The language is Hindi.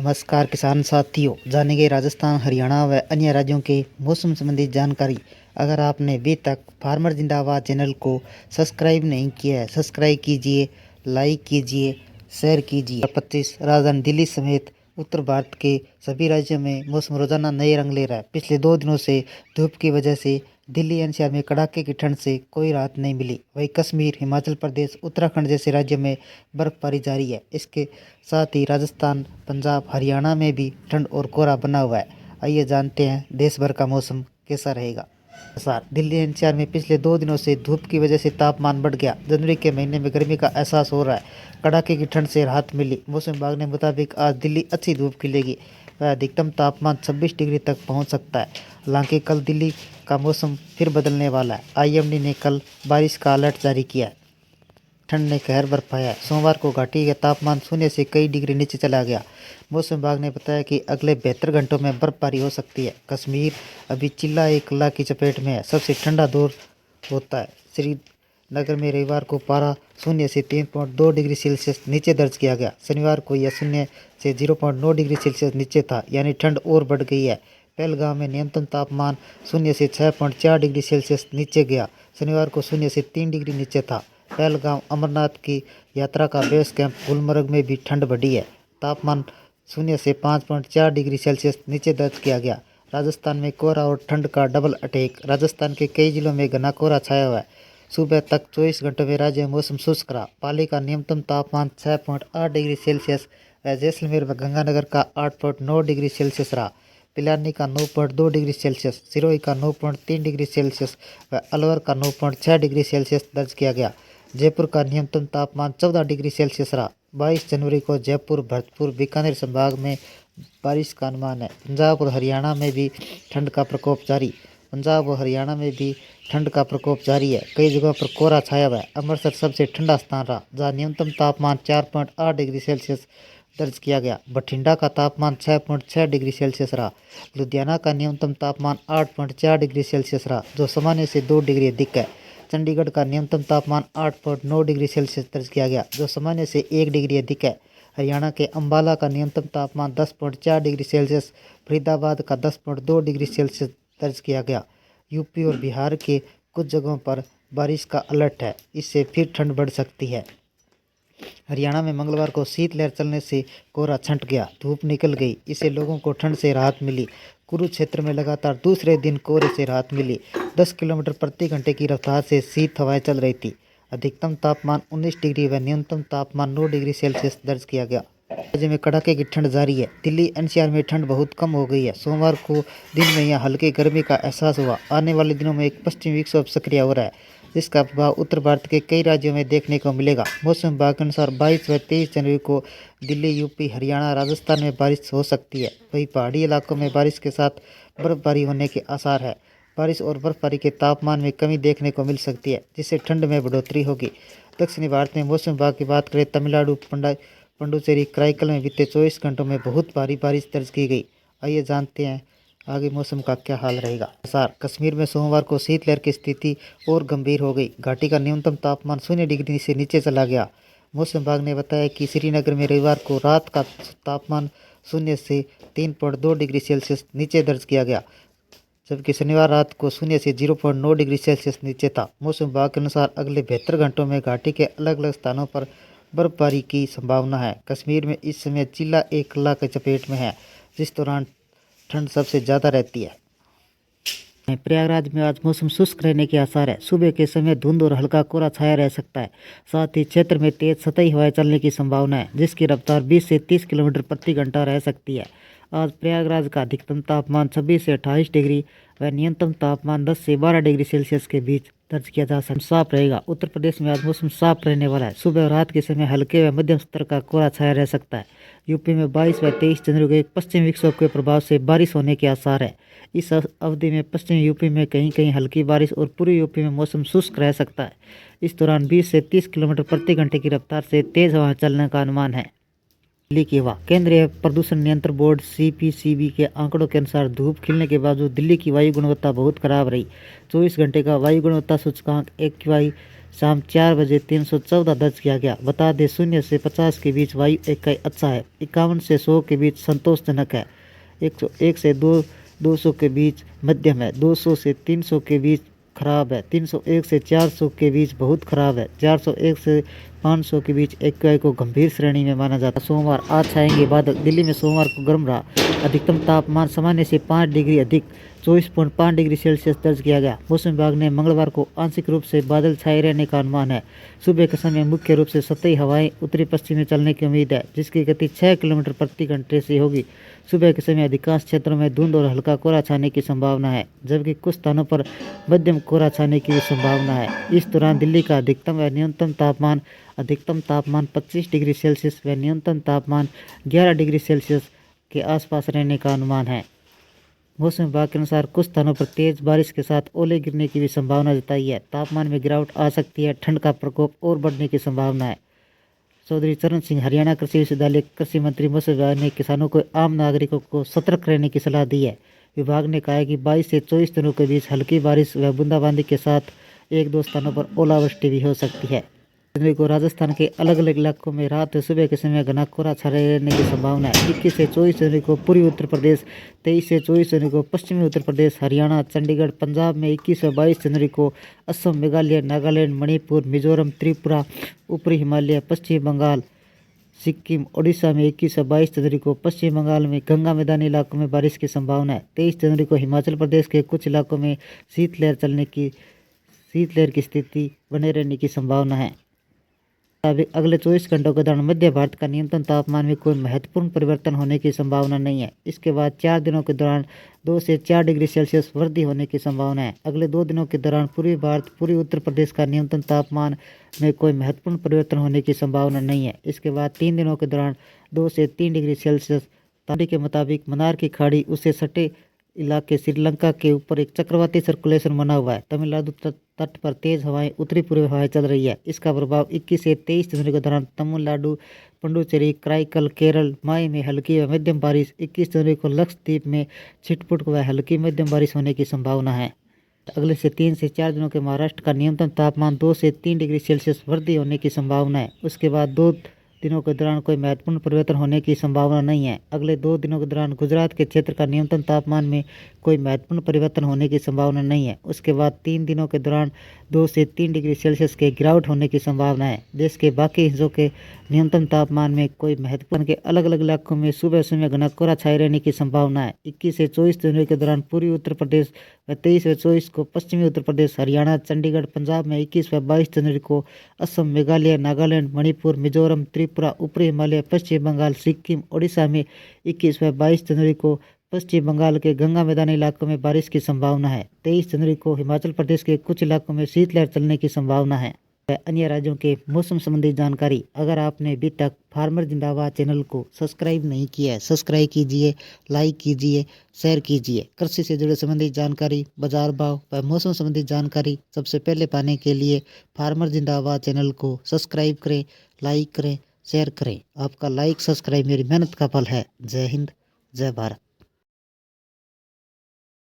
नमस्कार किसान साथियों, जानेंगे राजस्थान, हरियाणा व अन्य राज्यों के मौसम संबंधी जानकारी। अगर आपने अभी तक फार्मर जिंदाबाद चैनल को सब्सक्राइब नहीं किया है, सब्सक्राइब कीजिए, लाइक कीजिए, शेयर कीजिए। 25 राजधानी दिल्ली समेत उत्तर भारत के सभी राज्यों में मौसम रोजाना नए रंग ले रहा है। पिछले 2 दिनों से धूप की वजह से दिल्ली एनसीआर में कड़ाके की ठंड से कोई राहत नहीं मिली। वहीं कश्मीर, हिमाचल प्रदेश, उत्तराखंड जैसे राज्यों में बर्फबारी जारी है। इसके साथ ही राजस्थान, पंजाब, हरियाणा में भी ठंड और कोहरा बना हुआ है। आइए जानते हैं देश भर का मौसम कैसा रहेगा। दिल्ली एनसीआर में पिछले 2 दिनों से धूप की वजह से तापमान बढ़ गया। जनवरी के महीने में गर्मी का एहसास हो रहा है। कड़ाके की ठंड से राहत मिली। मौसम विभाग ने मुताबिक आज दिल्ली अच्छी धूप खिलेगी व अधिकतम तापमान 26 डिग्री तक पहुंच सकता है। हालांकि कल दिल्ली का मौसम फिर बदलने वाला है। आईएमडी ने कल बारिश का अलर्ट जारी किया है। ठंड ने कहर बरपाया है। सोमवार को घाटी का तापमान शून्य से कई डिग्री नीचे चला गया। मौसम विभाग ने बताया कि अगले 72 घंटों में बर्फबारी हो सकती है। कश्मीर अभी चिल्ला एक कला की चपेट में है। सबसे ठंडा दौर होता है। श्रीनगर में रविवार को पारा शून्य से 3.2 डिग्री सेल्सियस नीचे दर्ज किया गया। शनिवार को यह शून्य से 0.9 डिग्री सेल्सियस नीचे था, यानी ठंड और बढ़ गई है। पहलगाम में न्यूनतम तापमान शून्य से 6.4 डिग्री सेल्सियस नीचे गया। शनिवार को शून्य से 3 डिग्री नीचे था। पहलगाम अमरनाथ की यात्रा का बेस कैंप गुलमर्ग में भी ठंड बढ़ी है। तापमान शून्य से 5.4 डिग्री सेल्सियस नीचे दर्ज किया गया। राजस्थान में कोहरा और ठंड का डबल अटैक। राजस्थान के कई जिलों में घना कोहरा छाया हुआ है। सुबह तक 24 घंटों में राज्य में मौसम शुष्क रहा। पाली का न्यूनतम तापमान 6.8 डिग्री सेल्सियस व जैसलमेर व गंगानगर का 8.9 डिग्री सेल्सियस रहा। पिलानी का 9.2 डिग्री सेल्सियस, सिरोही का 9.3 डिग्री सेल्सियस व अलवर का 9.6 डिग्री सेल्सियस दर्ज किया गया। जयपुर का न्यूनतम तापमान 14 डिग्री सेल्सियस रहा। 22 जनवरी को जयपुर, भरतपुर, बीकानेर संभाग में बारिश का अनुमान है। पंजाब और हरियाणा में भी ठंड का प्रकोप जारी। है। कई जगहों पर कोहरा छाया हुआ है। अमृतसर सबसे ठंडा स्थान रहा, जहाँ न्यूनतम तापमान 4.8 डिग्री सेल्सियस दर्ज किया गया। बठिंडा का तापमान 6.6 डिग्री सेल्सियस रहा। लुधियाना का न्यूनतम तापमान 8.4 डिग्री सेल्सियस रहा, जो सामान्य से 2 डिग्री अधिक है। चंडीगढ़ का न्यूनतम तापमान 8.9 डिग्री सेल्सियस दर्ज किया गया, जो सामान्य से 1 डिग्री अधिक है। हरियाणा के अंबाला का न्यूनतम तापमान 10.4 डिग्री सेल्सियस, फरीदाबाद का 10.2 डिग्री सेल्सियस दर्ज किया गया। यूपी और बिहार के कुछ जगहों पर बारिश का अलर्ट है। इससे फिर ठंड बढ़ सकती है। हरियाणा में मंगलवार को शीतलहर चलने से कोहरा छंट गया, धूप निकल गई। इससे लोगों को ठंड से राहत मिली। कुरुक्षेत्र में लगातार दूसरे दिन कोहरे से राहत मिली। 10 किलोमीटर प्रति घंटे की रफ्तार से शीत हवाएं चल रही थी। अधिकतम तापमान 19 डिग्री व न्यूनतम तापमान 9 डिग्री सेल्सियस दर्ज किया गया। राज्य में कड़ाके की ठंड जारी है। दिल्ली एनसीआर में ठंड बहुत कम हो गई है। सोमवार को दिन में यहाँ हल्की गर्मी का एहसास हुआ। आने वाले दिनों में एक पश्चिमी विक्षोभ सक्रिय हो रहा है, जिसका प्रभाव उत्तर भारत के कई राज्यों में देखने को मिलेगा। मौसम विभाग के अनुसार 22 व 23 जनवरी को दिल्ली, यूपी, हरियाणा, राजस्थान में बारिश हो सकती है। वहीं पहाड़ी इलाकों में बारिश के साथ बर्फबारी होने के आसार है। बारिश और बर्फबारी के तापमान में कमी देखने को मिल सकती है, जिससे ठंड में बढ़ोतरी होगी। दक्षिणी भारत में मौसम विभाग की बात करें, तमिलनाडु, पुडुचेरी, कराईकल में बीते 24 घंटों में बहुत भारी बारिश दर्ज की गई। आइए जानते हैं आगे मौसम का क्या हाल रहेगा। कश्मीर में सोमवार को शीतलहर की स्थिति और गंभीर हो गई। घाटी का न्यूनतम तापमान 0 डिग्री से नीचे चला गया। मौसम विभाग ने बताया कि श्रीनगर में रविवार को रात का तापमान 0 से 3.2 डिग्री सेल्सियस नीचे दर्ज किया गया, जबकि शनिवार रात को 0 से 0.9 डिग्री सेल्सियस नीचे था। मौसम विभाग के अनुसार अगले 72 घंटों में घाटी के अलग अलग स्थानों पर बर्फबारी की संभावना है। कश्मीर में इस समय चिल्ला एक कला की चपेट में है, जिस दौरान ठंड सबसे ज़्यादा रहती है। प्रयागराज में आज मौसम शुष्क रहने के आसार है। सुबह के समय धुंध और हल्का कोहरा छाया रह सकता है। साथ ही क्षेत्र में तेज सतही हवाएं चलने की संभावना है, जिसकी रफ्तार 20 से 30 किलोमीटर प्रति घंटा रह सकती है। आज प्रयागराज का अधिकतम तापमान 26 से 28 डिग्री व न्यूनतम तापमान 10 से 12 डिग्री सेल्सियस के बीच दर्ज किया जा सकता है। साफ रहेगा। उत्तर प्रदेश में आज मौसम साफ रहने वाला है। सुबह और रात के समय हल्के व मध्यम स्तर का कोहरा छाया रह सकता है। यूपी में 22 व 23 जनवरी को एक पश्चिमी विक्षोभ के प्रभाव से बारिश होने के आसार है। इस अवधि में पश्चिमी यूपी में कहीं कहीं हल्की बारिश और पूर्वी यूपी में मौसम शुष्क रह सकता है। इस दौरान 20 से 30 किलोमीटर प्रति घंटे की रफ्तार से तेज हवा चलने का अनुमान है। दिल्ली की हवा। केंद्रीय प्रदूषण नियंत्रण बोर्ड सीपीसीबी के आंकड़ों के अनुसार धूप खिलने के बावजूद दिल्ली की वायु गुणवत्ता बहुत खराब रही। 24 घंटे का वायु गुणवत्ता सूचकांक AQI शाम 4 बजे 314 दर्ज किया गया। बता दें 0 से 50 के बीच वायु इकाई अच्छा है, 51 से 100 के बीच संतोषजनक है, 101 से 200 के बीच मध्यम है, 200 से 300 के बीच खराब है, 301 से 400 के बीच बहुत खराब है, 401 से 500 के बीच एक्यूआई को गंभीर श्रेणी में माना जाता है। सोमवार आज छाएंगे बादल। दिल्ली में सोमवार को गर्म रहा। अधिकतम तापमान सामान्य से 5 डिग्री अधिक 24.5 डिग्री सेल्सियस दर्ज किया गया। मौसम विभाग ने मंगलवार को आंशिक रूप से बादल छाए रहने का अनुमान है। सुबह के समय मुख्य रूप से सतही हवाएं उत्तरी पश्चिम में चलने की उम्मीद है, जिसकी गति 6 किलोमीटर प्रति घंटे से होगी। सुबह के समय अधिकांश क्षेत्रों में धुंध और हल्का कोहरा छाने की संभावना है, जबकि कुछ स्थानों पर मध्यम कोहरा छाने की भी संभावना है। इस दौरान दिल्ली का अधिकतम व न्यूनतम तापमान 25 डिग्री सेल्सियस व न्यूनतम तापमान 11 डिग्री सेल्सियस के आसपास रहने का अनुमान है। मौसम विभाग के अनुसार कुछ स्थानों पर तेज बारिश के साथ ओले गिरने की भी संभावना जताई है। तापमान में गिरावट आ सकती है। ठंड का प्रकोप और बढ़ने की संभावना है। चौधरी चरण सिंह हरियाणा कृषि विश्वविद्यालय कृषि मंत्री मौसम विभाग ने किसानों को आम नागरिकों को सतर्क रहने की सलाह दी है। विभाग ने कहा है कि 22 से 24 दिनों के बीच हल्की बारिश व बूंदाबांदी के साथ 1-2 स्थानों पर ओलावृष्टि भी हो सकती है। जनवरी को राजस्थान के अलग अलग इलाकों में रात व सुबह के समय घना कोहरा छाए रहने की संभावना है। 21 से 24 जनवरी को पूर्वी उत्तर प्रदेश, 23 से 24 जनवरी को पश्चिमी उत्तर प्रदेश, हरियाणा, चंडीगढ़, पंजाब में 21 व 22 जनवरी को असम, मेघालय, नागालैंड, मणिपुर, मिजोरम, त्रिपुरा, ऊपरी हिमालय, पश्चिम बंगाल, सिक्किम, ओडिशा में 21 से 22 जनवरी को पश्चिम बंगाल में गंगा मैदानी इलाकों में बारिश की संभावना है। 23 जनवरी को हिमाचल प्रदेश के कुछ इलाकों में शीतलहर की स्थिति बने रहने की संभावना है। अगले 24 घंटों के दौरान मध्य भारत का न्यूनतम तापमान में कोई महत्वपूर्ण परिवर्तन होने की संभावना नहीं है। इसके बाद 4 दिनों के दौरान 2 से 4 डिग्री सेल्सियस वृद्धि होने की संभावना है। अगले 2 दिनों के दौरान पूर्वी भारत, पूर्वी उत्तर प्रदेश का न्यूनतम तापमान में कोई महत्वपूर्ण परिवर्तन होने की संभावना नहीं है। इसके बाद 3 दिनों के दौरान 2 से 3 डिग्री सेल्सियस। तारीख के मुताबिक मन्नार की खाड़ी उससे सटे इलाके श्रीलंका के ऊपर एक चक्रवाती सर्कुलेशन बना हुआ है। तमिलनाडु तट पर तेज हवाएं, उत्तरी पूर्वी हवाएं चल रही है। इसका प्रभाव 21 से 23 जनवरी के दौरान तमिलनाडु, पुडुचेरी, कराईकल, केरल, माई में हल्की व मध्यम बारिश। 21 जनवरी को लक्षद्वीप में छिटपुट व हल्की मध्यम बारिश होने की संभावना है। अगले से 3 से 4 दिनों के महाराष्ट्र का न्यूनतम तापमान 2 से 3 डिग्री सेल्सियस वृद्धि होने की संभावना है। उसके बाद 2 दिनों के दौरान कोई महत्वपूर्ण परिवर्तन होने की संभावना नहीं है। अगले 2 दिनों के दौरान गुजरात के क्षेत्र का न्यूनतम तापमान में कोई महत्वपूर्ण परिवर्तन होने की संभावना नहीं है। उसके बाद 3 दिनों के दौरान 2 से 3 डिग्री सेल्सियस के गिरावट होने की संभावना है। देश के बाकी हिस्सों के न्यूनतम तापमान में कोई महत्वपूर्ण के अलग अलग इलाकों में सुबह समय घना कोहरा छाए रहने की संभावना है। 21 से 24 जनवरी के दौरान पूर्वी उत्तर प्रदेश व 23 व 24 को पश्चिमी उत्तर प्रदेश, हरियाणा, चंडीगढ़, पंजाब में 21 व 22 जनवरी को असम, मेघालय, नागालैंड, मणिपुर, मिजोरम, त्रिपुरा, ऊपरी हिमालय, पश्चिम बंगाल, सिक्किम, ओडिशा में 21 व 22 जनवरी को पश्चिम बंगाल के गंगा मैदानी इलाकों में बारिश की संभावना है। 23 जनवरी को हिमाचल प्रदेश के कुछ इलाकों में शीतलहर चलने की संभावना है। अन्य राज्यों के मौसम संबंधी जानकारी। अगर आपने अभी तक फार्मर जिंदाबाद चैनल को सब्सक्राइब नहीं किया है, सब्सक्राइब कीजिए, लाइक कीजिए, शेयर कीजिए। कृषि से जुड़े संबंधित जानकारी, बाजार भाव व मौसम संबंधी जानकारी सबसे पहले पाने के लिए फार्मर जिंदाबाद चैनल को सब्सक्राइब करें, लाइक करें, शेयर करें। आपका लाइक सब्सक्राइब मेरी मेहनत का फल है। जय हिंद, जय भारत।